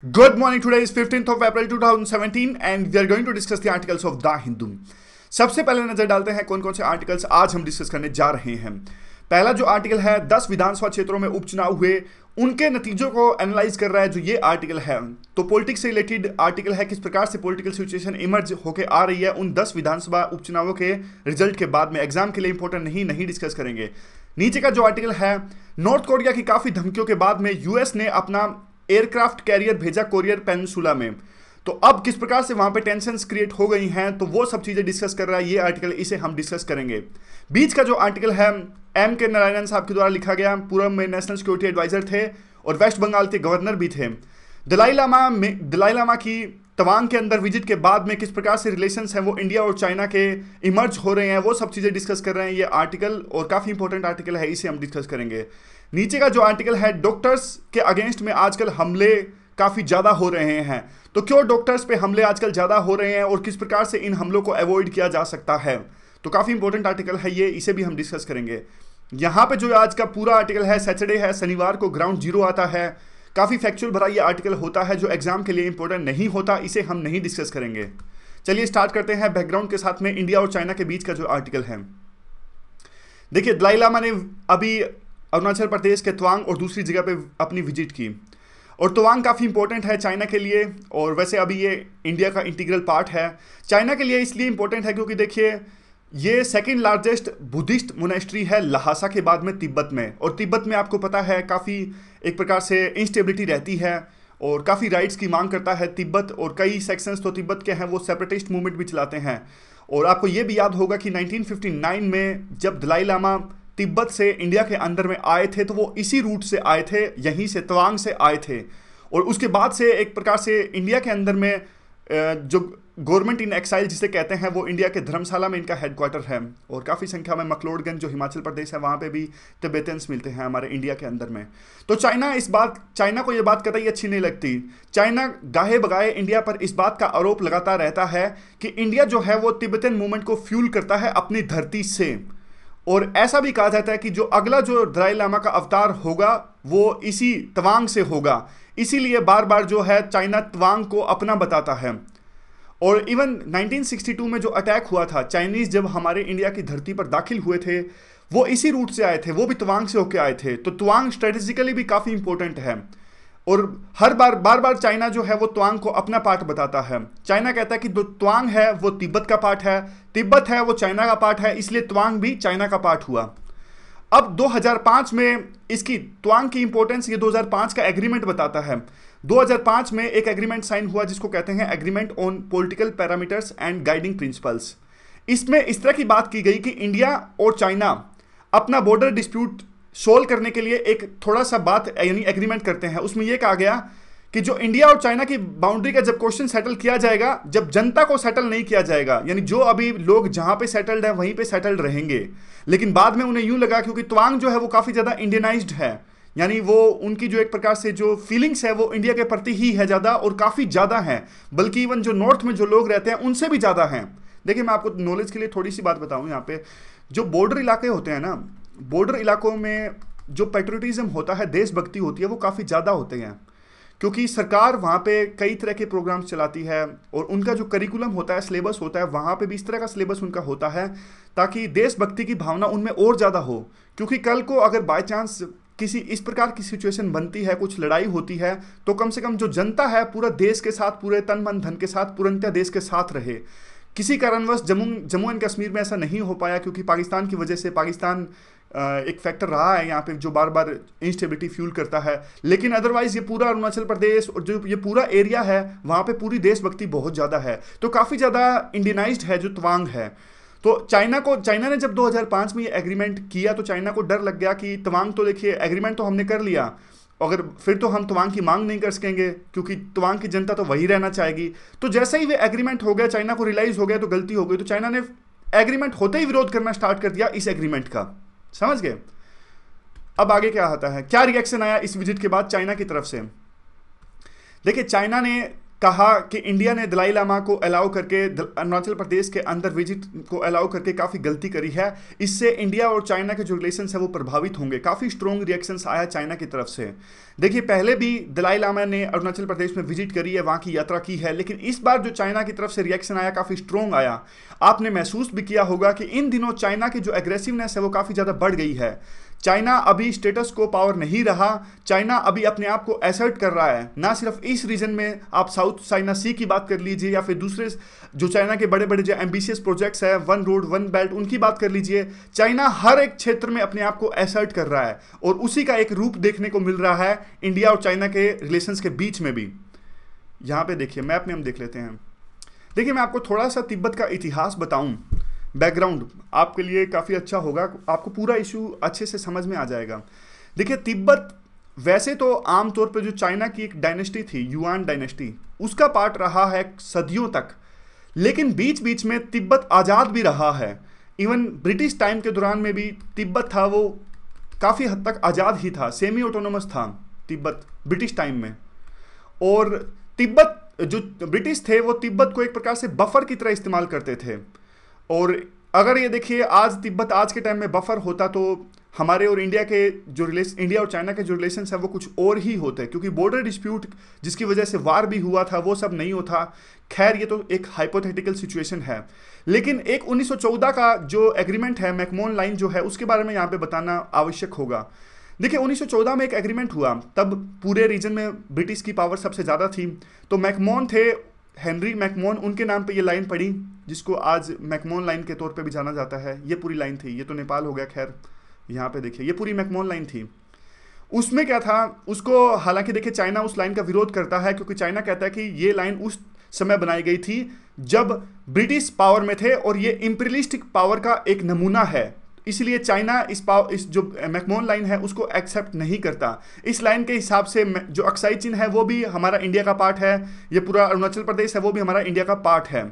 Good morning. Today is 15th of April 2017 and we are going to discuss the articles of The Hindu. सबसे पहले नजर डालते हैं कौन कौन से आर्टिकल्स आज हम डिस्कस करने जा रहे हैं। पहला जो आर्टिकल है 10 विधानसभा क्षेत्रों में उपचुनाव हुए उनके नतीजों को एनालाइज कर रहा है जो ये आर्टिकल है। तो पॉलिटिक्स से रिलेटेड आर्टिकल है, किस प्रकार से पॉलिटिकल सिचुएशन इमर्ज होकर आ रही है उन 10 विधानसभा उपचुनावों के रिजल्ट के बाद में। एग्जाम के लिए इंपॉर्टेंट नहीं डिस्कस करेंगे। नीचे का जो आर्टिकल है, नॉर्थ कोरिया की काफी धमकियों के बाद में यूएस ने अपना एयरक्राफ्ट कैरियर भेजा कोरियर पेनिनसुला में। तो अब किस प्रकार से वहां पे टेंशंस क्रिएट हो गई हैं, तो वो सब चीजें डिस्कस कर रहा है ये आर्टिकल, इसे हम डिस्कस करेंगे। बीच का जो आर्टिकल है एम के नारायणन साहब के द्वारा लिखा गया, पूर्व में नेशनल सिक्योरिटी एडवाइजर थे और वेस्ट बंगाल के गवर्नर भी थे। दलाई लामा की तवांग के अंदर विजिट के बाद में किस प्रकार से रिलेशंस हैं वो इंडिया और चाइना के इमर्ज हो रहे हैं, वो सब चीज़ें डिस्कस कर रहे हैं ये आर्टिकल, और काफ़ी इंपॉर्टेंट आर्टिकल है, इसे हम डिस्कस करेंगे। नीचे का जो आर्टिकल है, डॉक्टर्स के अगेंस्ट में आजकल हमले काफ़ी ज़्यादा हो रहे हैं। तो क्यों डॉक्टर्स पे हमले आजकल ज़्यादा हो रहे हैं और किस प्रकार से इन हमलों को अवॉइड किया जा सकता है, तो काफ़ी इंपॉर्टेंट आर्टिकल है ये, इसे भी हम डिस्कस करेंगे। यहाँ पे जो आज का पूरा आर्टिकल है, सैटरडे है, शनिवार को ग्राउंड जीरो आता है। काफ़ी फैक्चुअल भरा ये आर्टिकल होता है जो एग्जाम के लिए इंपॉर्टेंट नहीं होता, इसे हम नहीं डिस्कस करेंगे। चलिए स्टार्ट करते हैं बैकग्राउंड के साथ में इंडिया और चाइना के बीच का जो आर्टिकल है। देखिए, दलाई लामा ने अभी अरुणाचल प्रदेश के तवांग और दूसरी जगह पे अपनी विजिट की, और तवांग काफ़ी इंपॉर्टेंट है चाइना के लिए, और वैसे अभी ये इंडिया का इंटीग्रल पार्ट है। चाइना के लिए इसलिए इंपॉर्टेंट है क्योंकि देखिए ये सेकंड लार्जेस्ट बुद्धिस्ट मोनेस्ट्री है लहासा के बाद में तिब्बत में, और तिब्बत में आपको पता है काफ़ी एक प्रकार से इंस्टेबिलिटी रहती है और काफ़ी राइट्स की मांग करता है तिब्बत, और कई सेक्शंस तो तिब्बत के हैं वो सेपरेटिस्ट मूवमेंट भी चलाते हैं। और आपको ये भी याद होगा कि 1959 में जब दलाई लामा तिब्बत से इंडिया के अंदर में आए थे तो वो इसी रूट से आए थे, यहीं से तवांग से आए थे, और उसके बाद से एक प्रकार से इंडिया के अंदर में जो गवर्नमेंट इन एक्साइल जिसे कहते हैं वो इंडिया के धर्मशाला में इनका हेडक्वार्टर है, और काफ़ी संख्या में मकलोडगंज जो हिमाचल प्रदेश है वहाँ पे भी तिब्बतियंस मिलते हैं हमारे इंडिया के अंदर में। तो चाइना को ये बात कतई अच्छी नहीं लगती। चाइना गाहे बगाए इंडिया पर इस बात का आरोप लगाता रहता है कि इंडिया जो है वो तिब्बतियन मूवमेंट को फ्यूल करता है अपनी धरती से, और ऐसा भी कहा जाता है कि जो अगला जो दलाई लामा का अवतार होगा वो इसी तवांग से होगा, इसीलिए बार बार जो है चाइना तवांग को अपना बताता है। और इवन 1962 में जो अटैक हुआ था, चाइनीज जब हमारे इंडिया की धरती पर दाखिल हुए थे वो इसी रूट से आए थे, वो भी तवांग से होके आए थे। तो तवांग स्ट्रेटेजिकली भी काफ़ी इंपॉर्टेंट है, और बार बार चाइना जो है वो तवांग को अपना पार्ट बताता है। चाइना कहता है कि जो तवांग है वो तिब्बत का पार्ट है, तिब्बत है वो चाइना का पार्ट है, इसलिए तवांग भी चाइना का पार्ट हुआ। अब 2005 में इसकी तवांग की इंपॉर्टेंस ये 2005 का एग्रीमेंट बताता है। 2005 में एक एग्रीमेंट साइन हुआ जिसको कहते हैं agreement on political parameters and guiding principles. इसमें इस तरह की बात की गई कि इंडिया और चाइना अपना बॉर्डर डिस्प्यूट सोल्व करने के लिए एक थोड़ा सा बात यानी एग्रीमेंट करते हैं। उसमें यह कहा गया कि जो इंडिया और चाइना की बाउंड्री का जब क्वेश्चन सेटल किया जाएगा, जब जनता को सेटल नहीं किया जाएगा, यानी जो अभी लोग जहां पे सेटल्ड है वहीं पे सेटल्ड रहेंगे, लेकिन बाद में उन्हें यूं लगा क्योंकि तवांग जो है वो काफ़ी ज़्यादा इंडियनाइज्ड है, यानी वो उनकी जो एक प्रकार से जो फीलिंग्स है वो इंडिया के प्रति ही है ज़्यादा, और काफ़ी ज़्यादा है, बल्कि इवन जो नॉर्थ में जो लोग रहते हैं उनसे भी ज़्यादा हैं। देखिए, मैं आपको नॉलेज के लिए थोड़ी सी बात बताऊँ, यहाँ पे जो बॉर्डर इलाके होते हैं ना, बॉर्डर इलाकों में जो पेट्रियोटिज्म होता है, देशभक्ति होती है, वो काफ़ी ज़्यादा होते हैं, क्योंकि सरकार वहाँ पे कई तरह के प्रोग्राम्स चलाती है, और उनका जो करिकुलम होता है, सिलेबस होता है, वहाँ पे भी इस तरह का सिलेबस उनका होता है ताकि देशभक्ति की भावना उनमें और ज़्यादा हो। क्योंकि कल को अगर बाय चांस किसी इस प्रकार की सिचुएशन बनती है, कुछ लड़ाई होती है, तो कम से कम जो जनता है पूरा देश के साथ, पूरे तन मन धन के साथ, पूर्णतः देश के साथ रहे। किसी कारणवश जम्मू एंड कश्मीर में ऐसा नहीं हो पाया क्योंकि पाकिस्तान की वजह से, पाकिस्तान एक फैक्टर रहा है यहाँ पे जो बार बार इंस्टेबिलिटी फ्यूल करता है, लेकिन अदरवाइज ये पूरा अरुणाचल प्रदेश और जो ये पूरा एरिया है वहाँ पे पूरी देशभक्ति बहुत ज़्यादा है, तो काफ़ी ज़्यादा इंडियनाइज्ड है जो तवांग है। तो चाइना ने जब 2005 में ये एग्रीमेंट किया तो चाइना को डर लग गया कि तवांग तो देखिए एग्रीमेंट तो हमने कर लिया, अगर फिर तो हम तवांग की मांग नहीं कर सकेंगे क्योंकि तवांग की जनता तो वही रहना चाहेगी। तो जैसे ही वे एग्रीमेंट हो गया, चाइना को रियलाइज हो गया तो गलती हो गई, तो चाइना ने एग्रीमेंट होते ही विरोध करना स्टार्ट कर दिया इस एग्रीमेंट का। समझ गए? अब आगे क्या आता है, क्या रिएक्शन आया इस विजिट के बाद चाइना की तरफ से। देखिए, चाइना ने कहा कि इंडिया ने दलाई लामा को अलाउ करके अरुणाचल प्रदेश के अंदर विजिट को अलाउ करके काफ़ी गलती करी है, इससे इंडिया और चाइना के जो रिलेशंस है वो प्रभावित होंगे। काफ़ी स्ट्रॉन्ग रिएक्शंस आया चाइना की तरफ से। देखिए, पहले भी दलाई लामा ने अरुणाचल प्रदेश में विजिट करी है, वहाँ की यात्रा की है, लेकिन इस बार जो चाइना की तरफ से रिएक्शन आया काफ़ी स्ट्रॉन्ग आया। आपने महसूस भी किया होगा कि इन दिनों चाइना की जो एग्रेसिवनेस है वो काफ़ी ज़्यादा बढ़ गई है। चाइना अभी स्टेटस को पावर नहीं रहा, चाइना अभी अपने आप को एसर्ट कर रहा है। ना सिर्फ इस रीजन में, आप साउथ चाइना सी की बात कर लीजिए या फिर दूसरे जो चाइना के बड़े बड़े जो एम्बिशियस प्रोजेक्ट्स है, वन रोड वन बेल्ट, उनकी बात कर लीजिए। चाइना हर एक क्षेत्र में अपने आप को एसर्ट कर रहा है और उसी का एक रूप देखने को मिल रहा है इंडिया और चाइना के रिलेशंस के बीच में भी। यहाँ पे देखिए, मैप में हम देख लेते हैं। देखिए, मैं आपको थोड़ा सा तिब्बत का इतिहास बताऊं, बैकग्राउंड आपके लिए काफ़ी अच्छा होगा, आपको पूरा इशू अच्छे से समझ में आ जाएगा। देखिए, तिब्बत वैसे तो आमतौर पर जो चाइना की एक डायनेस्टी थी, युआन डायनेस्टी, उसका पार्ट रहा है सदियों तक, लेकिन बीच बीच में तिब्बत आज़ाद भी रहा है। इवन ब्रिटिश टाइम के दौरान में भी तिब्बत था वो काफ़ी हद तक आज़ाद ही था, सेमी ऑटोनोमस था तिब्बत ब्रिटिश टाइम में। और तिब्बत जो ब्रिटिश थे वो तिब्बत को एक प्रकार से बफर की तरह इस्तेमाल करते थे। और अगर ये देखिए, आज तिब्बत आज के टाइम में बफर होता तो हमारे और इंडिया के जो इंडिया और चाइना के जो रिलेशंस है वो कुछ और ही होते, क्योंकि बॉर्डर डिस्प्यूट जिसकी वजह से वार भी हुआ था वो सब नहीं होता। खैर, ये तो एक हाइपोथेटिकल सिचुएशन है। लेकिन एक 1914 का जो एग्रीमेंट है, मैकमोहन लाइन जो है, उसके बारे में यहाँ पे बताना आवश्यक होगा। देखिए, 1914 में एक एग्रीमेंट हुआ, तब पूरे रीजन में ब्रिटिश की पावर सबसे ज़्यादा थी। तो मैकमोहन थे, हेनरी मैकमोहन, उनके नाम पे ये लाइन पड़ी, जिसको आज मैकमोहन लाइन के तौर पे भी जाना जाता है। ये पूरी लाइन थी, ये तो नेपाल हो गया, खैर यहाँ पे देखिए ये पूरी मैकमोहन लाइन थी। उसमें क्या था, उसको हालांकि देखिए चाइना उस लाइन का विरोध करता है, क्योंकि चाइना कहता है कि ये लाइन उस समय बनाई गई थी जब ब्रिटिश पावर में थे और ये इंपीरियलिस्टिक पावर का एक नमूना है, इसलिए चाइना इस जो मैकमोहन लाइन है उसको एक्सेप्ट नहीं करता। इस लाइन के हिसाब से जो अक्साई चीन है वो भी हमारा इंडिया का पार्ट है, ये पूरा अरुणाचल प्रदेश है वो भी हमारा इंडिया का पार्ट है।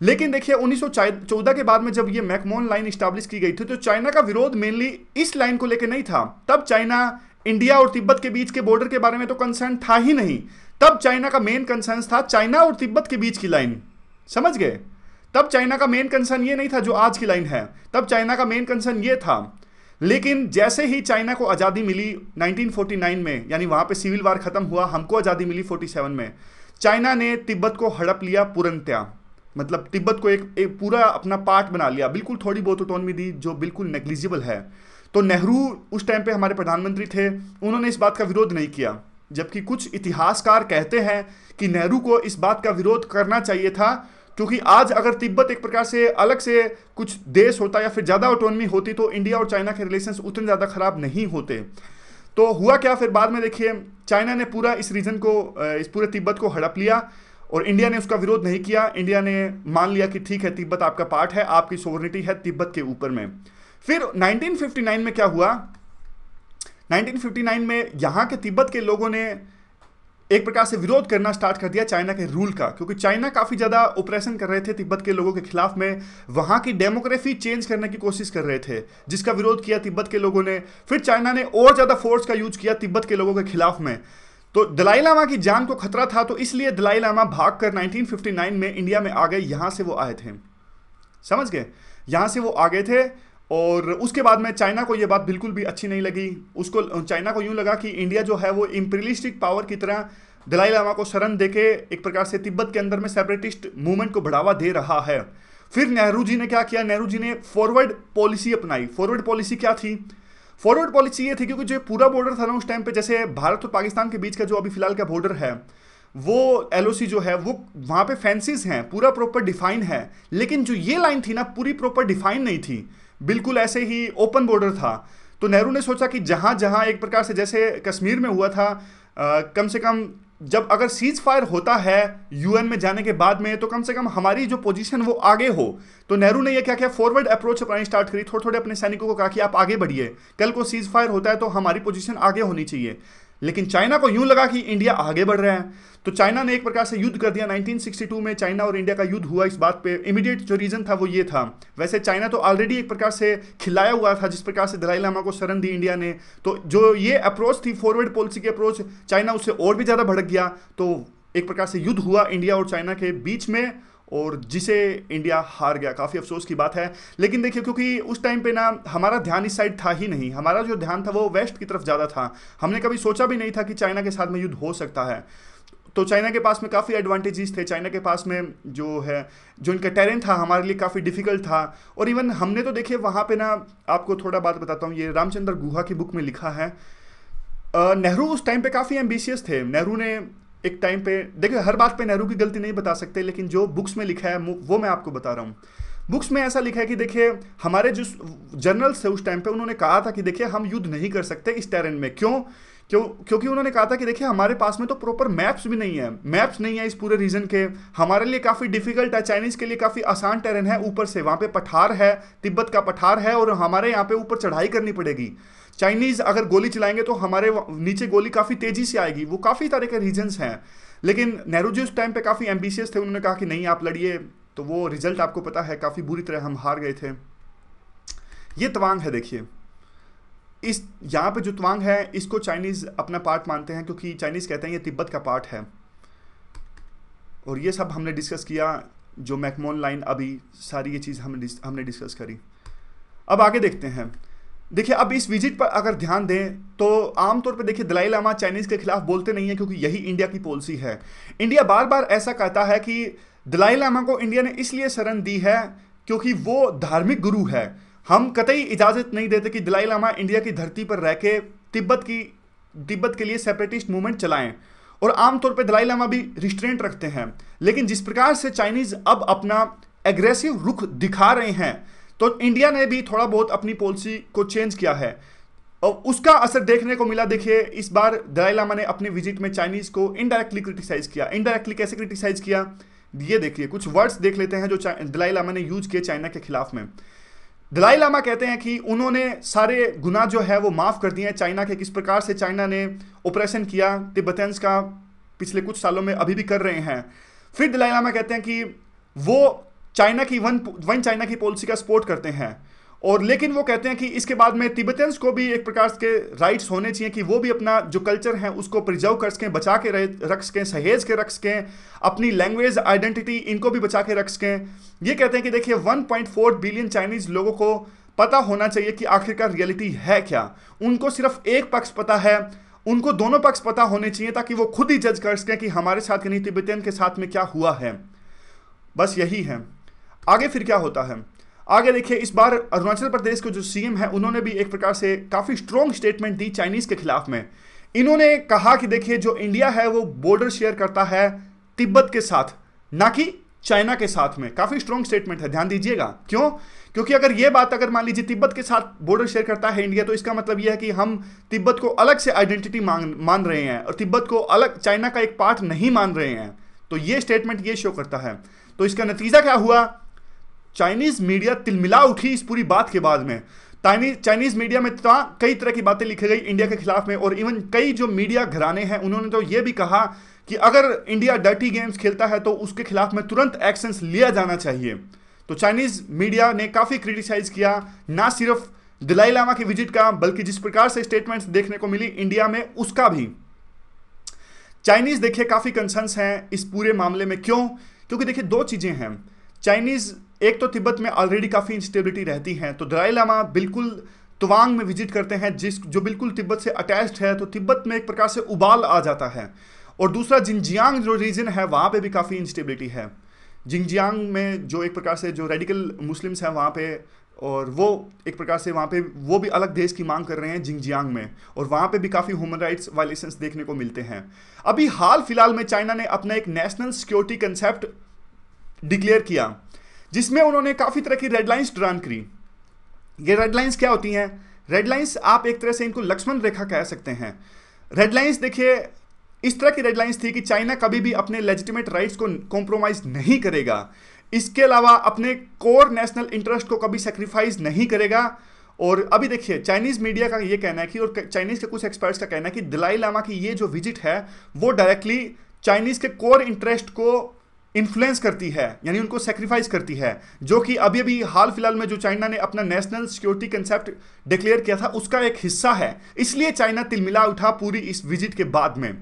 लेकिन देखिए 1914 के बाद में जब ये मैकमोहन लाइन इस्टेब्लिश की गई थी तो चाइना का विरोध मेनली इस लाइन को लेकर नहीं था। तब चाइना इंडिया और तिब्बत के बीच के बॉर्डर के बारे में तो कंसर्न था ही नहीं। तब चाइना का मेन कंसर्न था चाइना और तिब्बत के बीच की लाइन, समझ गए। तब चाइना का मेन कंसर्न ये नहीं था जो आज की लाइन है, तब चाइना का मेन कंसर्न ये था। लेकिन जैसे ही चाइना को आज़ादी मिली 1949 में, यानी वहाँ पे सिविल वार खत्म हुआ, हमको आज़ादी मिली 47 में, चाइना ने तिब्बत को हड़प लिया पूर्णतया, मतलब तिब्बत को एक पूरा अपना पार्ट बना लिया। बिल्कुल थोड़ी बहुत ऑटोनॉमी दी जो बिल्कुल नेग्लिजिबल है। तो नेहरू उस टाइम पे हमारे प्रधानमंत्री थे, उन्होंने इस बात का विरोध नहीं किया, जबकि कुछ इतिहासकार कहते हैं कि नेहरू को इस बात का विरोध करना चाहिए था, क्योंकि आज अगर तिब्बत एक प्रकार से अलग से कुछ देश होता या फिर ज़्यादा ऑटोनॉमी होती तो इंडिया और चाइना के रिलेशंस उतने ज़्यादा खराब नहीं होते। तो हुआ क्या, फिर बाद में देखिए चाइना ने पूरा इस रीजन को, इस पूरे तिब्बत को हड़प लिया और इंडिया ने उसका विरोध नहीं किया। इंडिया ने मान लिया कि ठीक है, तिब्बत आपका पार्ट है, आपकी सोवरेनिटी है तिब्बत के ऊपर में। फिर 1959 में क्या हुआ, 1959 में यहाँ के तिब्बत के लोगों ने एक प्रकार से विरोध करना स्टार्ट कर दिया चाइना के रूल का, क्योंकि चाइना काफ़ी ज़्यादा ऑपरेशन कर रहे थे तिब्बत के लोगों के खिलाफ में, वहाँ की डेमोग्राफी चेंज करने की कोशिश कर रहे थे, जिसका विरोध किया तिब्बत के लोगों ने। फिर चाइना ने और ज़्यादा फोर्स का यूज किया तिब्बत के लोगों के खिलाफ में। तो दलाई लामा की जान को खतरा था, तो इसलिए दलाई लामा भागकर 1959 में इंडिया में आ गए। यहाँ से वो आए थे, समझ गए, यहाँ से वो आ गए थे। और उसके बाद में चाइना को ये बात बिल्कुल भी अच्छी नहीं लगी। उसको, चाइना को यूँ लगा कि इंडिया जो है वो इंपीरियलिस्टिक पावर की तरह दलाई लामा को शरण देके एक प्रकार से तिब्बत के अंदर में सेपरेटिस्ट मूवमेंट को बढ़ावा दे रहा है। फिर नेहरू जी ने क्या किया, नेहरू जी ने फॉरवर्ड पॉलिसी अपनाई। फॉरवर्ड पॉलिसी क्या थी, फॉरवर्ड पॉलिसी ये थी क्योंकि जो पूरा बॉर्डर था ना उस टाइम पे, जैसे भारत और पाकिस्तान के बीच का जो अभी फिलहाल का बॉर्डर है, वो एलओसी जो है वो वहाँ पे फेंसेस हैं, पूरा प्रॉपर डिफाइन है। लेकिन जो ये लाइन थी ना, पूरी प्रॉपर डिफाइन नहीं थी, बिल्कुल ऐसे ही ओपन बॉर्डर था। तो नेहरू ने सोचा कि जहाँ जहाँ एक प्रकार से जैसे कश्मीर में हुआ था, कम से कम जब अगर सीज फायर होता है यूएन में जाने के बाद में, तो कम से कम हमारी जो पोजीशन वो आगे हो। तो नेहरू ने ये क्या किया, फॉरवर्ड अप्रोच अपनानी स्टार्ट करी। थोड़े थोड़े अपने सैनिकों को कहा कि आप आगे बढ़िए, कल को सीज फायर होता है तो हमारी पोजीशन आगे होनी चाहिए। लेकिन चाइना को यूं लगा कि इंडिया आगे बढ़ रहा है, तो चाइना ने एक प्रकार से युद्ध कर दिया। 1962 में चाइना और इंडिया का युद्ध हुआ इस बात पे। इमीडिएट जो रीजन था वो ये था। वैसे चाइना तो ऑलरेडी एक प्रकार से खिलाया हुआ था, जिस प्रकार से दलाई लामा को शरण दी इंडिया ने। तो जो ये अप्रोच थी फॉरवर्ड पॉलिसी की अप्रोच, चाइना उससे और भी ज़्यादा भड़क गया। तो एक प्रकार से युद्ध हुआ इंडिया और चाइना के बीच में, और जिसे इंडिया हार गया। काफ़ी अफसोस की बात है। लेकिन देखिए, क्योंकि उस टाइम पे ना हमारा ध्यान इस साइड था ही नहीं, हमारा जो ध्यान था वो वेस्ट की तरफ ज़्यादा था। हमने कभी सोचा भी नहीं था कि चाइना के साथ में युद्ध हो सकता है। तो चाइना के पास में काफ़ी एडवांटेजेस थे, चाइना के पास में जो है, जो इनका टेरेन था हमारे लिए काफ़ी डिफिकल्ट था। और इवन हमने तो देखिए वहाँ पे ना, आपको थोड़ा बात बताता हूँ, ये रामचंद्र गुहा की बुक में लिखा है। नेहरू उस टाइम पे काफ़ी एम्बिशियस थे। नेहरू ने एक टाइम पे, देखिए हर बात पे नेहरू की गलती नहीं बता सकते, लेकिन जो बुक्स में लिखा है वो मैं आपको बता रहा हूँ। बुक्स में ऐसा लिखा है कि देखिए, हमारे जो जनरल्स थे उस टाइम पे, उन्होंने कहा था कि देखिए हम युद्ध नहीं कर सकते इस टेरेन में। क्योंकि उन्होंने कहा था कि देखिए हमारे पास में तो प्रॉपर मैप्स भी नहीं है, मैप्स नहीं है इस पूरे रीजन के, हमारे लिए काफ़ी डिफिकल्ट है, चाइनीज़ के लिए काफ़ी आसान टेरेन है, ऊपर से वहाँ पे पठार है, तिब्बत का पठार है, और हमारे यहाँ पे ऊपर चढ़ाई करनी पड़ेगी। चाइनीज़ अगर गोली चलाएंगे तो हमारे नीचे गोली काफ़ी तेज़ी से आएगी। वो काफ़ी तरह के रीजन्स हैं। लेकिन नेहरू जी उस टाइम पे काफ़ी एम्बिशियस थे, उन्होंने कहा कि नहीं आप लड़िए। तो वो रिजल्ट आपको पता है, काफ़ी बुरी तरह हम हार गए थे। ये तवांग है, देखिए इस यहाँ पे जो तवांग है इसको चाइनीज़ अपना पार्ट मानते हैं, क्योंकि चाइनीज़ कहते हैं ये तिब्बत का पार्ट है। और ये सब हमने डिस्कस किया, जो मैकमोहन लाइन, अभी सारी ये चीज़ हमने डिस्कस करी। अब आगे देखते हैं। देखिए अब इस विजिट पर अगर ध्यान दें तो आमतौर पर देखिए दलाई लामा चाइनीज़ के खिलाफ बोलते नहीं है, क्योंकि यही इंडिया की पॉलिसी है। इंडिया बार बार ऐसा कहता है कि दलाई लामा को इंडिया ने इसलिए शरण दी है क्योंकि वो धार्मिक गुरु है। हम कतई इजाज़त नहीं देते कि दलाई लामा इंडिया की धरती पर रह के तिब्बत के लिए सेपरेटिस्ट मूवमेंट चलाएं, और आमतौर पर दलाई लामा भी रिस्ट्रेंट रखते हैं। लेकिन जिस प्रकार से चाइनीज़ अब अपना एग्रेसिव रुख दिखा रहे हैं, तो इंडिया ने भी थोड़ा बहुत अपनी पॉलिसी को चेंज किया है, और उसका असर देखने को मिला। देखिए इस बार दलाई लामा ने अपने विजिट में चाइनीज़ को इनडायरेक्टली क्रिटिसाइज किया। इनडायरेक्टली कैसे क्रिटिसाइज किया, ये देखिए कुछ वर्ड्स देख लेते हैं जो दलाई लामा ने यूज किए चाइना के खिलाफ में। दलाई लामा कहते हैं कि उन्होंने सारे गुनाह जो है वो माफ़ कर दिए हैं चाइना के। किस प्रकार से चाइना ने ऑपरेशन किया तिब्बतियंस का पिछले कुछ सालों में, अभी भी कर रहे हैं। फिर दलाई लामा कहते हैं कि वो चाइना की वन चाइना की पॉलिसी का सपोर्ट करते हैं, और लेकिन वो कहते हैं कि इसके बाद में तिब्बतियंस को भी एक प्रकार के राइट्स होने चाहिए कि वो भी अपना जो कल्चर है उसको प्रिजर्व कर सकें, बचा के रख सकें, सहेज के रख सकें, अपनी लैंग्वेज आइडेंटिटी इनको भी बचा के रख सकें। ये कहते हैं कि देखिए 1.4 बिलियन चाइनीज़ लोगों को पता होना चाहिए कि आखिरकार रियलिटी है क्या। उनको सिर्फ एक पक्ष पता है, उनको दोनों पक्ष पता होने चाहिए, ताकि वो खुद ही जज कर सकें कि हमारे साथ यानी तिब्बतियन के साथ में क्या हुआ है। बस यही है। आगे फिर क्या होता है, आगे देखिए इस बार अरुणाचल प्रदेश के जो सीएम है उन्होंने भी एक प्रकार से काफ़ी स्ट्रॉन्ग स्टेटमेंट दी चाइनीज़ के खिलाफ में। इन्होंने कहा कि देखिए जो इंडिया है वो बॉर्डर शेयर करता है तिब्बत के साथ, ना कि चाइना के साथ में। काफ़ी स्ट्रॉन्ग स्टेटमेंट है, ध्यान दीजिएगा। क्यों? क्योंकि अगर ये बात, अगर मान लीजिए तिब्बत के साथ बॉर्डर शेयर करता है इंडिया, तो इसका मतलब यह है कि हम तिब्बत को अलग से आइडेंटिटी मान रहे हैं और तिब्बत को अलग चाइना का एक पार्ट नहीं मान रहे हैं। तो ये स्टेटमेंट ये शो करता है। तो इसका नतीजा क्या हुआ, चाइनीज मीडिया तिलमिला उठी इस पूरी बात के बाद में। चाइनीज मीडिया में कई तरह की बातें लिखी गई इंडिया के खिलाफ में, और इवन कई जो मीडिया घराने हैं उन्होंने तो ये भी कहा कि अगर इंडिया डर्टी गेम्स खेलता है तो उसके खिलाफ में तुरंत एक्शंस लिया जाना चाहिए। तो चाइनीज मीडिया ने काफ़ी क्रिटिसाइज किया, ना सिर्फ दलाई लामा की विजिट का, बल्कि जिस प्रकार से स्टेटमेंट्स देखने को मिली इंडिया में उसका भी। चाइनीज देखिए काफ़ी कंसर्न्स हैं इस पूरे मामले में। क्यों? क्योंकि देखिए दो चीज़ें हैं। चाइनीज़ एक तो तिब्बत में ऑलरेडी काफ़ी इंस्टेबिलिटी रहती है, तो दलाई लामा बिल्कुल तवांग में विजिट करते हैं जो बिल्कुल तिब्बत से अटैच्ड है, तो तिब्बत में एक प्रकार से उबाल आ जाता है। और दूसरा जिनजियांग जो रीजन है वहाँ पे भी काफ़ी इंस्टेबिलिटी है। जिनजियांग में जो एक प्रकार से जो रेडिकल मुस्लिम्स हैं वहाँ पे, और वो एक प्रकार से वहाँ पे वो भी अलग देश की मांग कर रहे हैं जिनजियांग में, और वहाँ पे भी काफ़ी ह्यूमन राइट्स वायलेशंस देखने को मिलते हैं। अभी हाल फिलहाल में चाइना ने अपना एक नेशनल सिक्योरिटी कंसेप्ट डिक्लेयर किया, जिसमें उन्होंने काफ़ी तरह की रेडलाइंस ड्रान करी। ये रेडलाइंस क्या होती हैं? रेडलाइंस आप एक तरह से इनको लक्ष्मण रेखा कह सकते हैं। रेडलाइंस देखिए इस तरह की रेडलाइंस थी कि चाइना कभी भी अपने लेजिटिमेट राइट्स को कॉम्प्रोमाइज़ नहीं करेगा, इसके अलावा अपने कोर नेशनल इंटरेस्ट को कभी सेक्रीफाइस नहीं करेगा। और अभी देखिए चाइनीज़ मीडिया का ये कहना है कि, और चाइनीज़ के कुछ एक्सपर्ट्स का कहना है कि दलाई लामा की ये जो विजिट है वो डायरेक्टली चाइनीज़ के कोर इंटरेस्ट को इन्फ्लुएंस करती है, यानी उनको सेक्रीफाइस करती है, जो कि अभी अभी हाल फिलहाल में जो चाइना ने अपना नेशनल सिक्योरिटी कंसेप्ट डिक्लेयर किया था उसका एक हिस्सा है। इसलिए चाइना तिलमिला उठा पूरी इस विजिट के बाद में।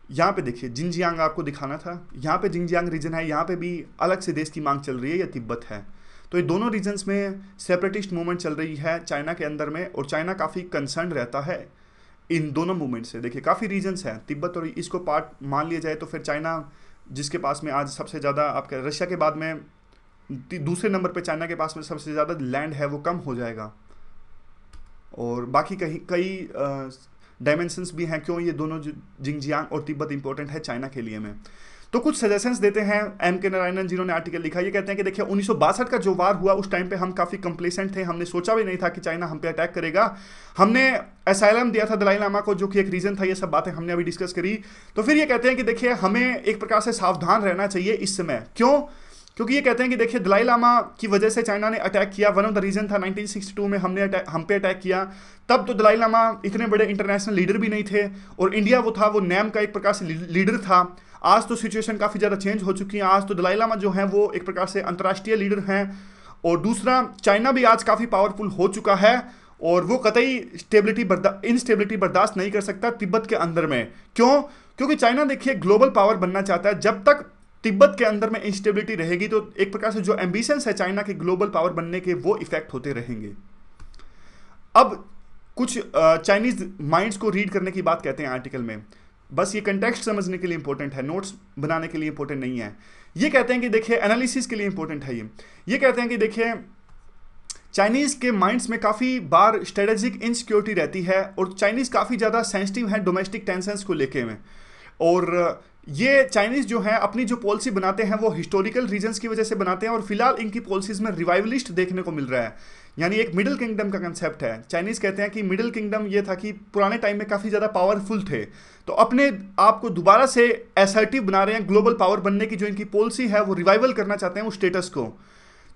यहाँ पे देखिए जिनजियांग आपको दिखाना था, यहाँ पे जिनजियांग रीजन है, यहाँ पे भी अलग से देश की मांग चल रही है या तिब्बत है। तो ये दोनों रीजन्स में सेपरेटिस्ट मूवमेंट चल रही है चाइना के अंदर में, और चाइना काफ़ी कंसर्न रहता है इन दोनों मूवमेंट से। देखिए काफ़ी रीजन्स हैं, तिब्बत और इसको पार्ट मान लिया जाए तो फिर चाइना जिसके पास में आज सबसे ज़्यादा, आपके रशिया के बाद में दूसरे नंबर पे चाइना के पास में सबसे ज़्यादा लैंड है, वो कम हो जाएगा। और बाकी कई डायमेंशंस भी हैं क्यों ये दोनों जिंगजियांग और तिब्बत इंपॉर्टेंट है चाइना के लिए में। तो कुछ सजेशंस देते हैं एम के नारायणन जिन्होंने आर्टिकल लिखा। ये कहते हैं कि देखिए 1962 का जो वार हुआ उस टाइम पे हम काफ़ी कंप्लेसेंट थे, हमने सोचा भी नहीं था कि चाइना हम पे अटैक करेगा। हमने असाइलम दिया था दलाई लामा को, जो कि एक रीज़न था। ये सब बातें हमने अभी डिस्कस करी। तो फिर ये कहते हैं कि देखिए हमें एक प्रकार से सावधान रहना चाहिए इस समय। क्यों? क्योंकि ये कहते हैं कि देखिए दलाई लामा की वजह से चाइना ने अटैक किया। वन ऑफ द रीज़न था 1962 में हम पे अटैक किया। तब तो दलाई लामा इतने बड़े इंटरनेशनल लीडर भी नहीं थे, और इंडिया वो नैम का एक प्रकार से लीडर था। आज तो सिचुएशन काफ़ी ज़्यादा चेंज हो चुकी है। आज तो दलाई लामा जो हैं वो एक प्रकार से अंतर्राष्ट्रीय लीडर हैं, और दूसरा चाइना भी आज काफ़ी पावरफुल हो चुका है, और वो कतई इनस्टेबिलिटी बर्दाश्त नहीं कर सकता तिब्बत के अंदर में। क्यों? क्योंकि चाइना देखिए ग्लोबल पावर बनना चाहता है। जब तक तिब्बत के अंदर में इंस्टेबिलिटी रहेगी तो एक प्रकार से जो एम्बिशंस है चाइना के ग्लोबल पावर बनने के, वो इफेक्ट होते रहेंगे। अब कुछ चाइनीज माइंड्स को रीड करने की बात कहते हैं आर्टिकल में। बस ये कंटेक्स्ट समझने के लिए इंपॉर्टेंट है, नोट्स बनाने के लिए इंपॉर्टेंट नहीं है। ये कहते हैं कि देखिए एनालिसिस के लिए इंपॉर्टेंट है ये कहते हैं कि देखिए चाइनीज़ के माइंड्स में काफ़ी बार स्ट्रेटेजिक इनसिक्योरिटी रहती है, और चाइनीज़ काफ़ी ज़्यादा सेंसिटिव है डोमेस्टिक टेंशंस को लेके में। और ये चाइनीज़ जो है अपनी जो पॉलिसी बनाते हैं वो हिस्टोरिकल रीजन्स की वजह से बनाते हैं, और फिलहाल इनकी पॉलिसीज़ में रिवाइवलिस्ट देखने को मिल रहा है। यानी एक मिडिल किंगडम का कंसेप्ट है। चाइनीज़ कहते हैं कि मिडिल किंगडम ये था कि पुराने टाइम में काफ़ी ज़्यादा पावरफुल थे, तो अपने आप को दोबारा से असर्टिव बना रहे हैं। ग्लोबल पावर बनने की जो इनकी पॉलिसी है वो रिवाइवल करना चाहते हैं उस स्टेटस को।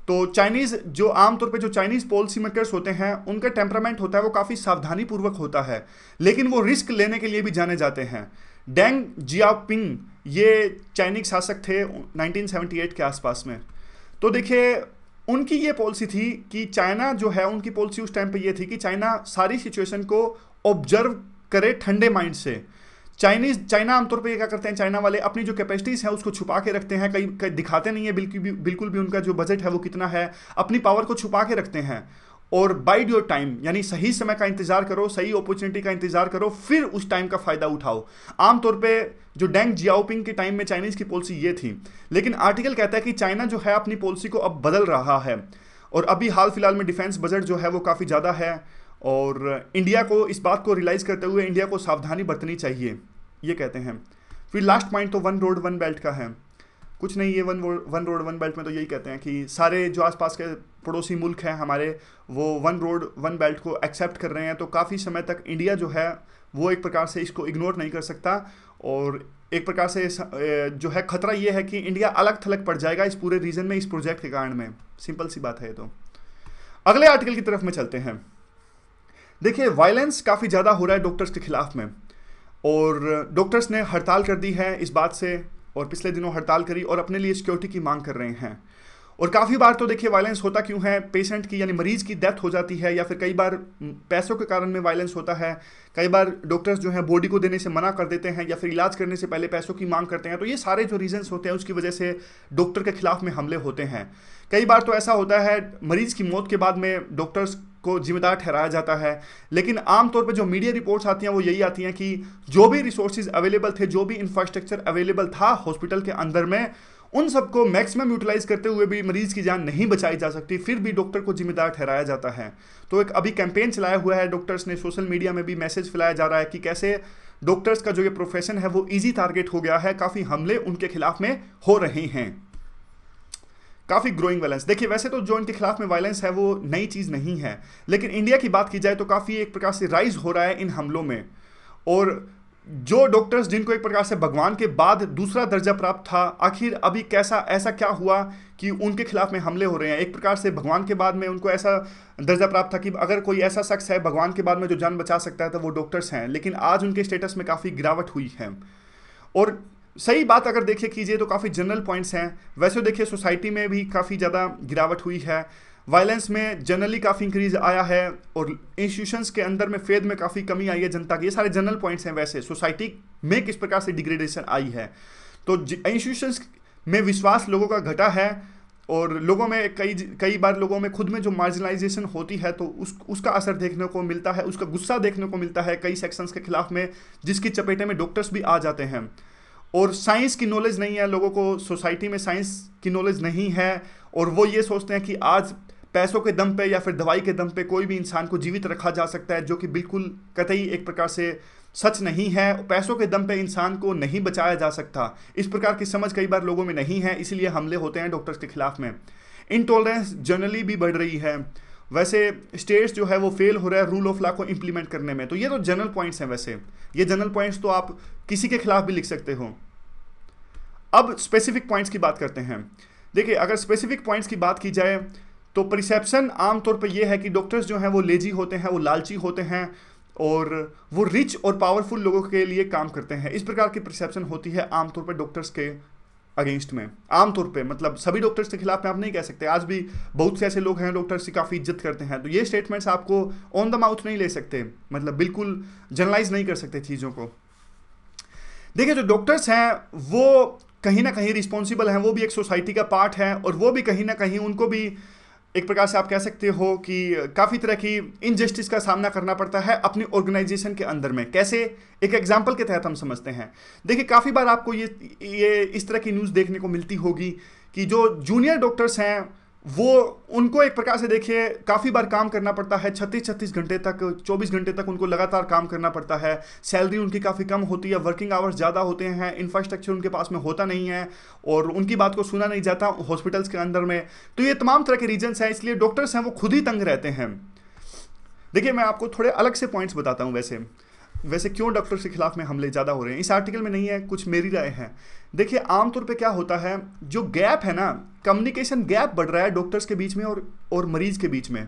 तो चाइनीज़ जो आमतौर पे जो चाइनीज़ पॉलिसी मेकर्स होते हैं उनका टेम्परामेंट होता है वो काफ़ी सावधानीपूर्वक होता है, लेकिन वो रिस्क लेने के लिए भी जाने जाते हैं। डेंग जियाओपिंग ये चाइनीज शासक थे 1978 के आसपास में। तो देखिए उनकी ये पॉलिसी थी कि चाइना जो है, उनकी पॉलिसी उस टाइम पे ये थी कि चाइना सारी सिचुएशन को ऑब्जर्व करे ठंडे माइंड से। चाइना आमतौर पे ये क्या करते हैं, चाइना वाले अपनी जो कैपेसिटीज़ है उसको छुपा के रखते हैं, कहीं दिखाते नहीं है बिल्कुल भी उनका जो बजट है वो कितना है, अपनी पावर को छुपा के रखते हैं। और बाइड योर टाइम, यानी सही समय का इंतजार करो, सही अपॉर्चुनिटी का इंतजार करो, फिर उस टाइम का फायदा उठाओ। आमतौर पे जो डेंग जियाओपिंग के टाइम में चाइनीज़ की पॉलिसी ये थी, लेकिन आर्टिकल कहता है कि चाइना जो है अपनी पॉलिसी को अब बदल रहा है, और अभी हाल फिलहाल में डिफेंस बजट जो है वो काफ़ी ज़्यादा है, और इंडिया को इस बात को रियलाइज़ करते हुए इंडिया को सावधानी बरतनी चाहिए, ये कहते हैं। फिर लास्ट पॉइंट तो वन रोड वन बेल्ट का है। कुछ नहीं, ये वन रोड वन बेल्ट में तो यही कहते हैं कि सारे जो आसपास के पड़ोसी मुल्क हैं हमारे, वो वन रोड वन बेल्ट को एक्सेप्ट कर रहे हैं। तो काफ़ी समय तक इंडिया जो है वो एक प्रकार से इसको इग्नोर नहीं कर सकता, और एक प्रकार से जो है खतरा ये है कि इंडिया अलग थलग पड़ जाएगा इस पूरे रीजन में, इस प्रोजेक्ट के कारण में। सिंपल सी बात है। तो अगले आर्टिकल की तरफ में चलते हैं। देखिए वायलेंस काफ़ी ज़्यादा हो रहा है डॉक्टर्स के खिलाफ में, और डॉक्टर्स ने हड़ताल कर दी है इस बात से, और पिछले दिनों हड़ताल करी और अपने लिए सिक्योरिटी की मांग कर रहे हैं। और काफ़ी बार तो देखिए वायलेंस होता क्यों है, पेशेंट की यानी मरीज़ की डेथ हो जाती है, या फिर कई बार पैसों के कारण में वायलेंस होता है। कई बार डॉक्टर्स जो हैं बॉडी को देने से मना कर देते हैं, या फिर इलाज करने से पहले पैसों की मांग करते हैं। तो ये सारे जो रीजंस होते हैं उसकी वजह से डॉक्टर के खिलाफ में हमले होते हैं। कई बार तो ऐसा होता है मरीज़ की मौत के बाद में डॉक्टर्स को जिम्मेदार ठहराया जाता है, लेकिन आमतौर पर जो मीडिया रिपोर्ट्स आती हैं वो यही आती हैं कि जो भी रिसोर्सेज अवेलेबल थे, जो भी इंफ्रास्ट्रक्चर अवेलेबल था हॉस्पिटल के अंदर में, उन सबको मैक्सिमम यूटिलाइज करते हुए भी मरीज की जान नहीं बचाई जा सकती, फिर भी डॉक्टर को जिम्मेदार ठहराया जाता है। तो एक अभी कैंपेन चलाया हुआ है डॉक्टर्स ने, सोशल मीडिया में भी मैसेज फैलाया जा रहा है कि कैसे डॉक्टर्स का जो ये प्रोफेशन है वो ईजी टारगेट हो गया है, काफ़ी हमले उनके खिलाफ में हो रहे हैं। काफ़ी ग्रोइंग वायलेंस। देखिए वैसे तो जो इनके खिलाफ में वायलेंस है वो नई चीज़ नहीं है, लेकिन इंडिया की बात की जाए तो काफ़ी एक प्रकार से राइज हो रहा है इन हमलों में। और जो डॉक्टर्स जिनको एक प्रकार से भगवान के बाद दूसरा दर्जा प्राप्त था, आखिर अभी ऐसा क्या हुआ कि उनके खिलाफ में हमले हो रहे हैं। एक प्रकार से भगवान के बाद में उनको ऐसा दर्जा प्राप्त था कि अगर कोई ऐसा शख्स है भगवान के बाद में जो जान बचा सकता है तो वो डॉक्टर्स हैं, लेकिन आज उनके स्टेटस में काफ़ी गिरावट हुई है। और सही बात अगर देखिए कीजिए तो काफ़ी जनरल पॉइंट्स हैं। वैसे देखिए सोसाइटी में भी काफ़ी ज़्यादा गिरावट हुई है। वायलेंस में जनरली काफ़ी इंक्रीज आया है, और इंस्टीट्यूशंस के अंदर में फेथ में काफ़ी कमी आई है जनता की। ये सारे जनरल पॉइंट्स हैं। वैसे सोसाइटी में किस प्रकार से डिग्रेडेशन आई है, तो इंस्टीट्यूशंस में विश्वास लोगों का घटा है, और लोगों में कई बार लोगों में खुद में जो मार्जिनलाइजेशन होती है तो उसका असर देखने को मिलता है, उसका गुस्सा देखने को मिलता है कई सेक्शंस के खिलाफ में, जिसकी चपेटे में डॉक्टर्स भी आ जाते हैं। और साइंस की नॉलेज नहीं है लोगों को, सोसाइटी में साइंस की नॉलेज नहीं है, और वो ये सोचते हैं कि आज पैसों के दम पे या फिर दवाई के दम पे कोई भी इंसान को जीवित रखा जा सकता है, जो कि बिल्कुल कतई एक प्रकार से सच नहीं है। पैसों के दम पे इंसान को नहीं बचाया जा सकता, इस प्रकार की समझ कई बार लोगों में नहीं है, इसीलिए हमले होते हैं डॉक्टर्स के खिलाफ में। इनटॉलरेंस जनरली भी बढ़ रही है। वैसे स्टेट्स जो है वो फेल हो रहा है रूल ऑफ लॉ को इंप्लीमेंट करने में। तो ये तो जनरल पॉइंट्स हैं। वैसे ये जनरल पॉइंट्स तो आप किसी के खिलाफ भी लिख सकते हो। अब स्पेसिफिक पॉइंट्स की बात करते हैं। देखिए, अगर स्पेसिफिक पॉइंट्स की बात की जाए तो परसेप्शन आमतौर पर यह है कि डॉक्टर्स जो हैं वो लेजी होते हैं, वो लालची होते हैं, और वो रिच और पावरफुल लोगों के लिए काम करते हैं। इस प्रकार की परसेप्शन होती है आमतौर पर डॉक्टर्स के अगेंस्ट में। आमतौर पे मतलब सभी डॉक्टर्स के खिलाफ में आप नहीं कह सकते, आज भी बहुत से ऐसे लोग हैं डॉक्टर्स की काफ़ी इज्जत करते हैं। तो ये स्टेटमेंट्स आपको ऑन द माउथ नहीं ले सकते, मतलब बिल्कुल जनरलाइज नहीं कर सकते चीज़ों को। देखिए, जो डॉक्टर्स हैं वो कहीं ना कहीं रिस्पॉन्सिबल हैं, वो भी एक सोसाइटी का पार्ट है, और वो भी कहीं ना कहीं उनको भी एक प्रकार से आप कह सकते हो कि काफ़ी तरह की इनजस्टिस का सामना करना पड़ता है अपनी ऑर्गेनाइजेशन के अंदर में। कैसे, एक एग्जांपल के तहत हम समझते हैं। देखिए, काफ़ी बार आपको ये इस तरह की न्यूज़ देखने को मिलती होगी कि जो जूनियर डॉक्टर्स हैं वो उनको एक प्रकार से देखिए काफ़ी बार काम करना पड़ता है, 36 घंटे तक, 24 घंटे तक उनको लगातार काम करना पड़ता है। सैलरी उनकी काफ़ी कम होती है, वर्किंग आवर्स ज़्यादा होते हैं, इंफ्रास्ट्रक्चर उनके पास में होता नहीं है, और उनकी बात को सुना नहीं जाता हॉस्पिटल्स के अंदर में। तो ये तमाम तरह के रीजंस हैं, इसलिए डॉक्टर्स हैं वो खुद ही तंग रहते हैं। देखिए, मैं आपको थोड़े अलग से पॉइंट्स बताता हूँ वैसे क्यों डॉक्टर्स के खिलाफ में हमले ज़्यादा हो रहे हैं। इस आर्टिकल में नहीं है, कुछ मेरी राय है। देखिए, आमतौर पे क्या होता है, जो गैप है ना, कम्युनिकेशन गैप बढ़ रहा है डॉक्टर्स के बीच में और मरीज के बीच में।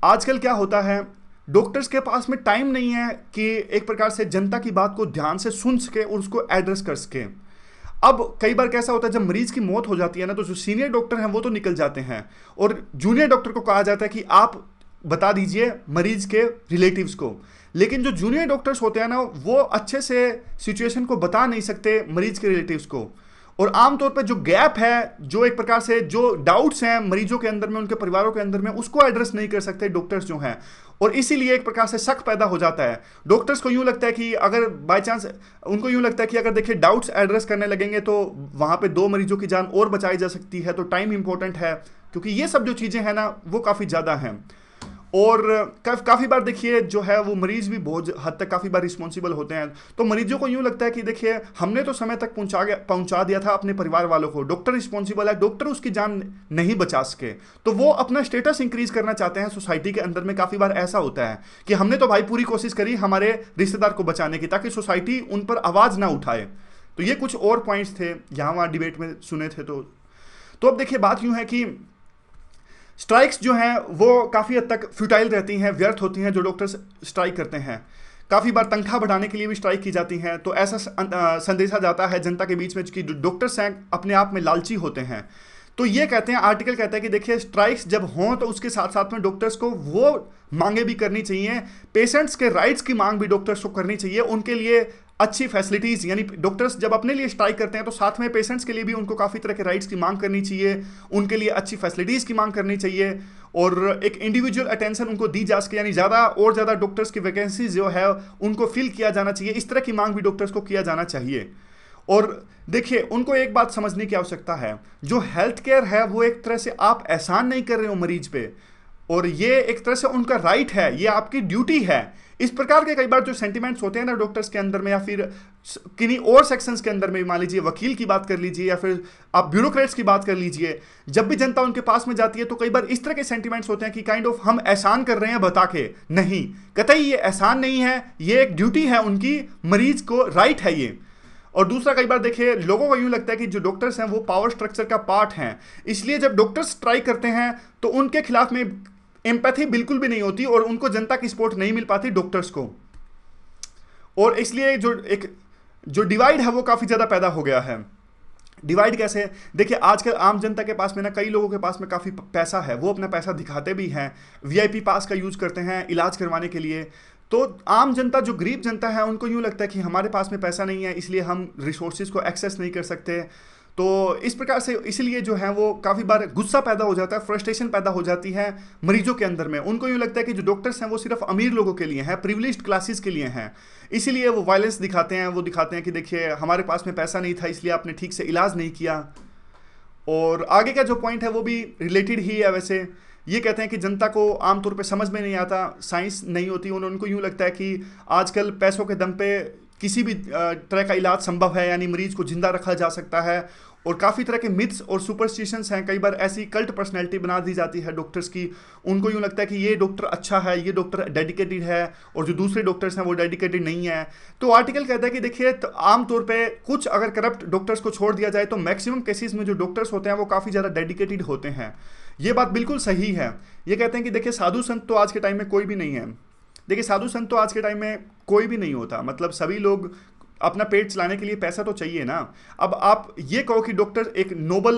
आजकल क्या होता है, डॉक्टर्स के पास में टाइम नहीं है कि एक प्रकार से जनता की बात को ध्यान से सुन सके और उसको एड्रेस कर सके। अब कई बार कैसा होता है, जब मरीज की मौत हो जाती है ना, तो जो सीनियर डॉक्टर हैं वो तो निकल जाते हैं, और जूनियर डॉक्टर को कहा जाता है कि आप बता दीजिए मरीज के रिलेटिव्स को। लेकिन जो जूनियर डॉक्टर्स होते हैं ना, वो अच्छे से सिचुएशन को बता नहीं सकते मरीज के रिलेटिव्स को, और आमतौर पे जो गैप है, जो एक प्रकार से जो डाउट्स हैं मरीजों के अंदर में, उनके परिवारों के अंदर में, उसको एड्रेस नहीं कर सकते डॉक्टर्स जो हैं, और इसीलिए एक प्रकार से शक पैदा हो जाता है। डॉक्टर्स को यूं लगता है कि अगर बाय चांस उनको यूं लगता है कि अगर देखिए डाउट्स एड्रेस करने लगेंगे तो वहाँ पे 2 मरीजों की जान और बचाई जा सकती है, तो टाइम इंपॉर्टेंट है, क्योंकि ये सब जो चीज़ें हैं ना वो काफ़ी ज़्यादा हैं। और काफ़ी बार देखिए जो है वो मरीज़ भी बहुत हद तक काफ़ी बार रिस्पॉन्सिबल होते हैं। तो मरीजों को यूँ लगता है कि देखिए हमने तो समय तक पहुंचा दिया था अपने परिवार वालों को, डॉक्टर रिस्पॉन्सिबल है, डॉक्टर उसकी जान नहीं बचा सके, तो वो अपना स्टेटस इंक्रीज करना चाहते हैं सोसाइटी के अंदर में। काफ़ी बार ऐसा होता है कि हमने तो भाई पूरी कोशिश करी हमारे रिश्तेदार को बचाने की, ताकि सोसाइटी उन पर आवाज़ ना उठाए। तो ये कुछ और पॉइंट्स थे यहाँ वहाँ डिबेट में सुने थे। तो अब देखिए बात यूँ है कि स्ट्राइक्स जो हैं वो काफ़ी हद तक फ्यूटाइल रहती हैं, व्यर्थ होती हैं। जो डॉक्टर्स स्ट्राइक करते हैं, काफ़ी बार तनख्वाह बढ़ाने के लिए भी स्ट्राइक की जाती हैं। तो ऐसा संदेशा जाता है जनता के बीच में कि जो डॉक्टर्स हैं अपने आप में लालची होते हैं। तो ये कहते हैं, आर्टिकल कहता है कि देखिए स्ट्राइक्स जब हों तो उसके साथ साथ में डॉक्टर्स को वो मांगे भी करनी चाहिए, पेशेंट्स के राइट्स की मांग भी डॉक्टर्स को करनी चाहिए, उनके लिए अच्छी फैसिलिटीज़, यानी डॉक्टर्स जब अपने लिए स्ट्राइक करते हैं तो साथ में पेशेंट्स के लिए भी उनको काफ़ी तरह के राइट्स की मांग करनी चाहिए, उनके लिए अच्छी फैसिलिटीज़ की मांग करनी चाहिए, और एक इंडिविजुअल अटेंशन उनको दी जा सके, यानी ज़्यादा और ज़्यादा डॉक्टर्स की वैकेंसी जो है उनको फिल किया जाना चाहिए। इस तरह की मांग भी डॉक्टर्स को किया जाना चाहिए। और देखिए उनको एक बात समझने की आवश्यकता है, जो हेल्थ केयर है वो एक तरह से आप एहसान नहीं कर रहे हो मरीज पे, और ये एक तरह से उनका राइट है, ये आपकी ड्यूटी है। इस प्रकार के कई बार जो सेंटिमेंट्स होते हैं ना डॉक्टर्स के अंदर में, या फिर किन्हीं और सेक्शंस के अंदर में, मान लीजिए वकील की बात कर लीजिए या फिर आप ब्यूरोक्रेट्स की बात कर लीजिए, जब भी जनता उनके पास में जाती है तो कई बार इस तरह के सेंटिमेंट्स होते हैं कि काइंड ऑफ हम एहसान कर रहे हैं बता के। नहीं, कतई ये एहसान नहीं है, ये एक ड्यूटी है उनकी, मरीज को राइट है ये। और दूसरा, कई बार देखिए लोगों को यूं लगता है कि जो डॉक्टर्स हैं वो पावर स्ट्रक्चर का पार्ट हैं, इसलिए जब डॉक्टर्स स्ट्राइक करते हैं तो उनके खिलाफ में एम्पैथी बिल्कुल भी नहीं होती और उनको जनता की सपोर्ट नहीं मिल पाती डॉक्टर्स को, और इसलिए जो डिवाइड है वो काफ़ी ज़्यादा पैदा हो गया है। डिवाइड कैसे? देखिए आजकल आम जनता के पास में ना, कई लोगों के पास में काफ़ी पैसा है, वो अपना पैसा दिखाते भी हैं, वीआईपी पास का यूज़ करते हैं इलाज करवाने के लिए। तो आम जनता, जो गरीब जनता है, उनको यूँ लगता है कि हमारे पास में पैसा नहीं है, इसलिए हम रिसोर्सेज को एक्सेस नहीं कर सकते। तो इस प्रकार से इसलिए जो है वो काफ़ी बार गुस्सा पैदा हो जाता है, फ्रस्ट्रेशन पैदा हो जाती है मरीजों के अंदर में। उनको यूँ लगता है कि जो डॉक्टर्स हैं वो सिर्फ अमीर लोगों के लिए हैं, प्रिविलेज्ड क्लासेस के लिए हैं, इसीलिए वो वायलेंस दिखाते हैं। वो दिखाते हैं कि देखिए हमारे पास में पैसा नहीं था, इसलिए आपने ठीक से इलाज नहीं किया। और आगे का जो पॉइंट है वो भी रिलेटेड ही है वैसे। ये कहते हैं कि जनता को आमतौर पे समझ में नहीं आता, साइंस नहीं होती, उनको यूँ लगता है कि आजकल पैसों के दम पे किसी भी तरह का इलाज संभव है, यानी मरीज को जिंदा रखा जा सकता है। और काफ़ी तरह के मिथ्स और सुपरस्टिशंस हैं, कई बार ऐसी कल्ट पर्सनैलिटी बना दी जाती है डॉक्टर्स की। उनको यूँ लगता है कि ये डॉक्टर अच्छा है, ये डॉक्टर डेडिकेटेड है, और जो दूसरे डॉक्टर्स हैं वो डेडिकेटेड नहीं है। तो आर्टिकल कहता है कि देखिए आमतौर पे कुछ अगर करप्ट डॉक्टर्स को छोड़ दिया जाए तो मैक्सिमम केसेस में जो डॉक्टर्स होते हैं वो काफ़ी ज़्यादा डेडिकेटेड होते हैं। ये बात बिल्कुल सही है। ये कहते हैं कि देखिए साधु संत तो आज के टाइम में कोई भी नहीं है। देखिए साधु संत तो आज के टाइम में कोई भी नहीं होता, मतलब सभी लोग अपना पेट चलाने के लिए पैसा तो चाहिए ना। अब आप ये कहो कि डॉक्टर एक नोबल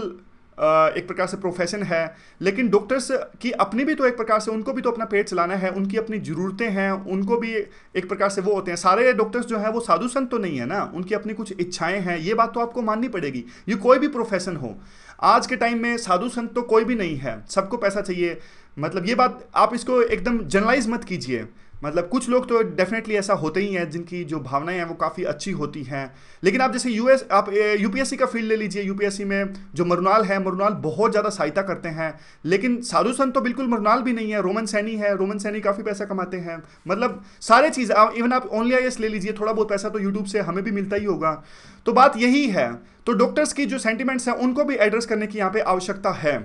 एक प्रकार से प्रोफेशन है, लेकिन डॉक्टर्स की अपनी भी तो एक प्रकार से, उनको भी तो अपना पेट चलाना है, उनकी अपनी ज़रूरतें हैं, उनको भी एक प्रकार से वो होते हैं। सारे डॉक्टर्स जो हैं वो साधु संत तो नहीं है ना, उनकी अपनी कुछ इच्छाएं हैं, ये बात तो आपको माननी पड़ेगी। ये कोई भी प्रोफेशन हो, आज के टाइम में साधु संत तो कोई भी नहीं है, सबको पैसा चाहिए। मतलब ये बात आप इसको एकदम जनरलाइज मत कीजिए। मतलब कुछ लोग तो डेफिनेटली ऐसा होते ही हैं जिनकी जो भावनाएं हैं वो काफ़ी अच्छी होती हैं। लेकिन आप जैसे आप यूपीएससी का फील्ड ले लीजिए, यूपीएससी में जो मरुनाल है, मरुनाल बहुत ज़्यादा सहायता करते हैं, लेकिन साधु संत तो बिल्कुल मरुनाल भी नहीं है। रोमन सैनी है, रोमन सैनी काफ़ी पैसा कमाते हैं। मतलब सारे चीज़, इवन आप ओनली आईएएस ले लीजिए, थोड़ा बहुत पैसा तो यूट्यूब से हमें भी मिलता ही होगा। तो बात यही है। तो डॉक्टर्स की जो सेंटिमेंट्स हैं उनको भी एड्रेस करने की यहाँ पे आवश्यकता है।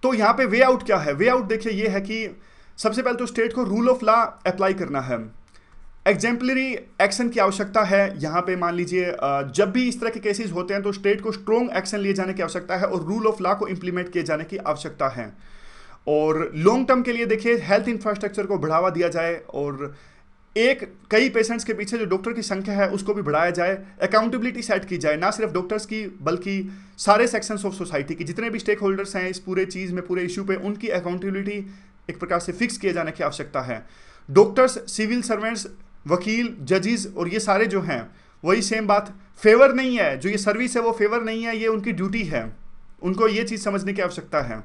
तो यहाँ पे वे आउट क्या है? वे आउट देखिए ये है कि सबसे पहले तो स्टेट को रूल ऑफ लॉ अप्लाई करना है, एग्जेम्पलरी एक्शन की आवश्यकता है। यहाँ पे मान लीजिए जब भी इस तरह के केसेस होते हैं तो स्टेट को स्ट्रॉन्ग एक्शन लिए जाने की आवश्यकता है और रूल ऑफ लॉ को इंप्लीमेंट किए जाने की आवश्यकता है। और लॉन्ग टर्म के लिए देखिए हेल्थ इंफ्रास्ट्रक्चर को बढ़ावा दिया जाए, और कई पेशेंट्स के पीछे जो डॉक्टर की संख्या है उसको भी बढ़ाया जाए। अकाउंटेबिलिटी सेट की जाए, ना सिर्फ डॉक्टर्स की बल्कि सारे सेक्शंस ऑफ सोसाइटी की, जितने भी स्टेक होल्डर्स हैं इस पूरे चीज़ में, पूरे इशू पे, उनकी अकाउंटेबिलिटी एक प्रकार से फिक्स किए जाने की आवश्यकता है। डॉक्टर्स, सिविल सर्वेंट्स, वकील, जजेस और ये सारे जो हैं वही सेम बात, फेवर नहीं है, जो ये सर्विस है वो फेवर नहीं है, ये उनकी ड्यूटी है, उनको ये चीज़ समझने की आवश्यकता है।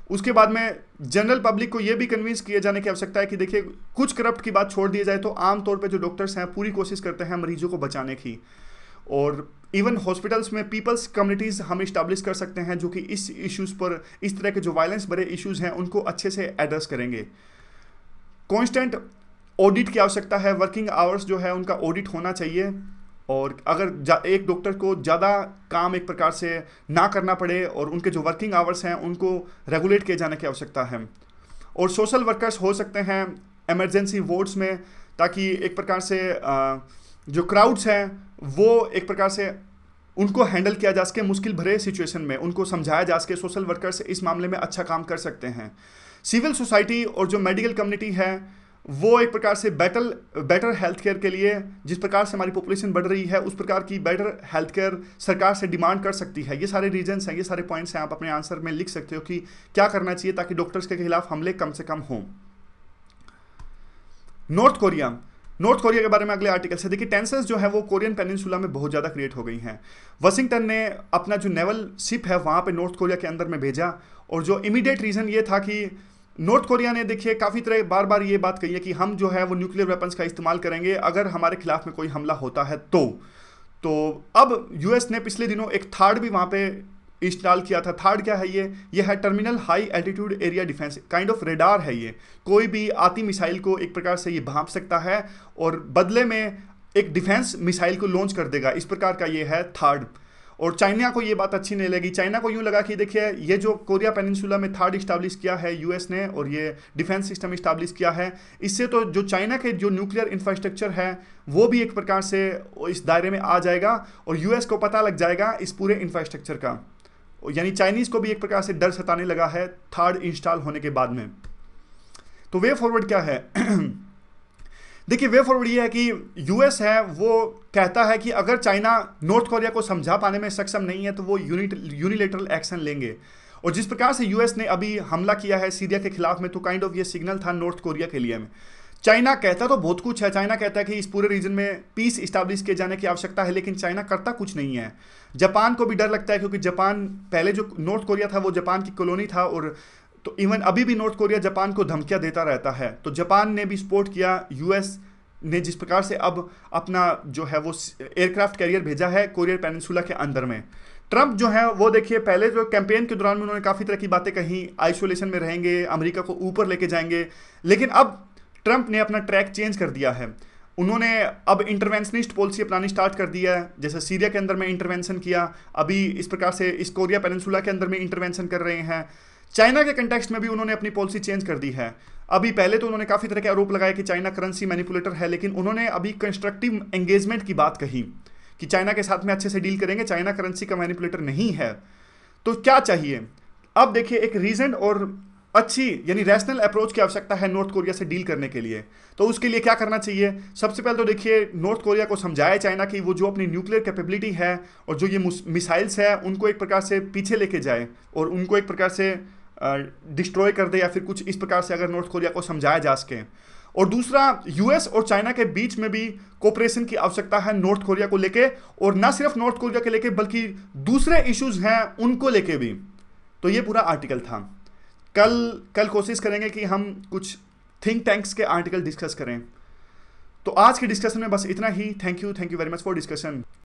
उसके बाद में जनरल पब्लिक को ये भी कन्विंस किए जाने की आवश्यकता है कि देखिए कुछ करप्ट की बात छोड़ दी जाए तो आमतौर पे जो डॉक्टर्स हैं पूरी कोशिश करते हैं मरीजों को बचाने की। और इवन हॉस्पिटल्स में पीपल्स कम्युनिटीज़ हम इस्टेब्लिश कर सकते हैं जो कि इस इश्यूज़ पर, इस तरह के जो वायलेंस भरे इश्यूज़ हैं उनको अच्छे से एड्रेस करेंगे। कॉन्स्टेंट ऑडिट की आवश्यकता है, वर्किंग आवर्स जो है उनका ऑडिट होना चाहिए। और अगर एक डॉक्टर को ज़्यादा काम एक प्रकार से ना करना पड़े और उनके जो वर्किंग आवर्स हैं उनको रेगुलेट किए जाने की आवश्यकता है। और सोशल वर्कर्स हो सकते हैं इमरजेंसी वार्ड्स में, ताकि एक प्रकार से जो क्राउड्स हैं वो एक प्रकार से उनको हैंडल किया जा सके मुश्किल भरे सिचुएशन में, उनको समझाया जा सके। सोशल वर्कर्स इस मामले में अच्छा काम कर सकते हैं। सिविल सोसाइटी और जो मेडिकल कम्युनिटी है वो एक प्रकार से बेटर हेल्थ केयर के लिए, जिस प्रकार से हमारी पॉपुलेशन बढ़ रही है उस प्रकार की बेटर हेल्थ केयर सरकार से डिमांड कर सकती है। ये सारे रीजंस हैं, ये सारे पॉइंट्स हैं, आप अपने आंसर में लिख सकते हो कि क्या करना चाहिए ताकि डॉक्टर्स के खिलाफ हमले कम से कम हों। नॉर्थ कोरिया के बारे में अगले आर्टिकल से देखिए, टेंशंस जो है वो कोरियन पेनिनसुला में बहुत ज़्यादा क्रिएट हो गई हैं। वाशिंगटन ने अपना जो नेवल शिप है वहाँ पे नॉर्थ कोरिया के अंदर में भेजा, और जो इमीडिएट रीज़न ये था कि नॉर्थ कोरिया ने देखिए काफ़ी तरह बार बार ये बात कही है कि हम जो है वो न्यूक्लियर वेपन्स का इस्तेमाल करेंगे अगर हमारे खिलाफ में कोई हमला होता है तो अब यूएस ने पिछले दिनों एक थार्ड भी वहाँ पे इंस्टॉल किया था। थार्ड क्या है? ये है terminal high altitude area defence, kind of radar है। ये कोई भी आती मिसाइल को एक प्रकार से ये भांप सकता है और बदले में एक डिफेंस मिसाइल को लॉन्च कर देगा, इस प्रकार का ये है थार्ड। और चाइना को ये बात अच्छी नहीं लगी। चाइना को यूँ लगा कि देखिए ये जो कोरिया पेनिनसुला में थार्ड इस्टेब्लिश किया है यूएस ने और ये डिफेंस सिस्टम इस्टेब्लिश किया है, इससे तो जो चाइना के जो न्यूक्लियर इंफ्रास्ट्रक्चर है वो भी एक प्रकार से इस दायरे में आ जाएगा और यूएस को पता लग जाएगा इस पूरे इंफ्रास्ट्रक्चर का। यानी चाइनीज़ को भी एक प्रकार से डर सताने लगा है थार्ड इंस्टॉल होने के बाद में। तो वे फॉरवर्ड क्या है? देखिए वे फॉरवर्ड ये है कि यूएस है वो कहता है कि अगर चाइना नॉर्थ कोरिया को समझा पाने में सक्षम नहीं है तो वो यूनिलेटरल एक्शन लेंगे। और जिस प्रकार से यूएस ने अभी हमला किया है सीरिया के खिलाफ में, तो काइंड ऑफ ये सिग्नल था नॉर्थ कोरिया के लिए में। चाइना कहता तो बहुत कुछ है, चाइना कहता है कि इस पूरे रीजन में पीस इस्टेब्लिश किए जाने की आवश्यकता है, लेकिन चाइना करता कुछ नहीं है। जापान को भी डर लगता है क्योंकि जापान पहले जो नॉर्थ कोरिया था वो जापान की कॉलोनी था, और तो इवन अभी भी नॉर्थ कोरिया जापान को धमकियां देता रहता है। तो जापान ने भी सपोर्ट किया यूएस ने, जिस प्रकार से अब अपना जो है वो एयरक्राफ्ट कैरियर भेजा है कोरियर पेनिनसुला के अंदर में। ट्रंप जो है वो देखिए पहले जो कैंपेन के दौरान में उन्होंने काफ़ी तरह की बातें कही, आइसोलेशन में रहेंगे, अमेरिका को ऊपर लेके जाएंगे, लेकिन अब ट्रंप ने अपना ट्रैक चेंज कर दिया है। उन्होंने अब इंटरवेंशनिस्ट पॉलिसी अपनानी स्टार्ट कर दी है, जैसे सीरिया के अंदर में इंटरवेंशन किया, अभी इस प्रकार से इस कोरिया पेनिनसुला के अंदर में इंटरवेंशन कर रहे हैं। चाइना के कंटेक्स्ट में भी उन्होंने अपनी पॉलिसी चेंज कर दी है। अभी पहले तो उन्होंने काफ़ी तरह के आरोप लगाए कि चाइना करेंसी मैनिपुलेटर है, लेकिन उन्होंने अभी कंस्ट्रक्टिव एंगेजमेंट की बात कही कि चाइना के साथ में अच्छे से डील करेंगे, चाइना करेंसी का मैनिपुलेटर नहीं है। तो क्या चाहिए अब देखिए, एक रीजन और अच्छी यानी रैशनल अप्रोच की आवश्यकता है नॉर्थ कोरिया से डील करने के लिए। तो उसके लिए क्या करना चाहिए? सबसे पहले तो देखिए नॉर्थ कोरिया को समझाए चाइना की वो जो अपनी न्यूक्लियर कैपेबिलिटी है और जो ये मिसाइल्स है उनको एक प्रकार से पीछे लेके जाए और उनको एक प्रकार से डिस्ट्रॉय कर दे, या फिर कुछ इस प्रकार से अगर नॉर्थ कोरिया को समझाया जा सके। और दूसरा, यूएस और चाइना के बीच में भी कोऑपरेशन की आवश्यकता है नॉर्थ कोरिया को लेके, और ना सिर्फ नॉर्थ कोरिया के लेके बल्कि दूसरे इश्यूज हैं उनको लेके भी। तो ये पूरा आर्टिकल था। कल कोशिश करेंगे कि हम कुछ थिंक टैंक्स के आर्टिकल डिस्कस करें। तो आज के डिस्कशन में बस इतना ही। Thank you very much for discussion.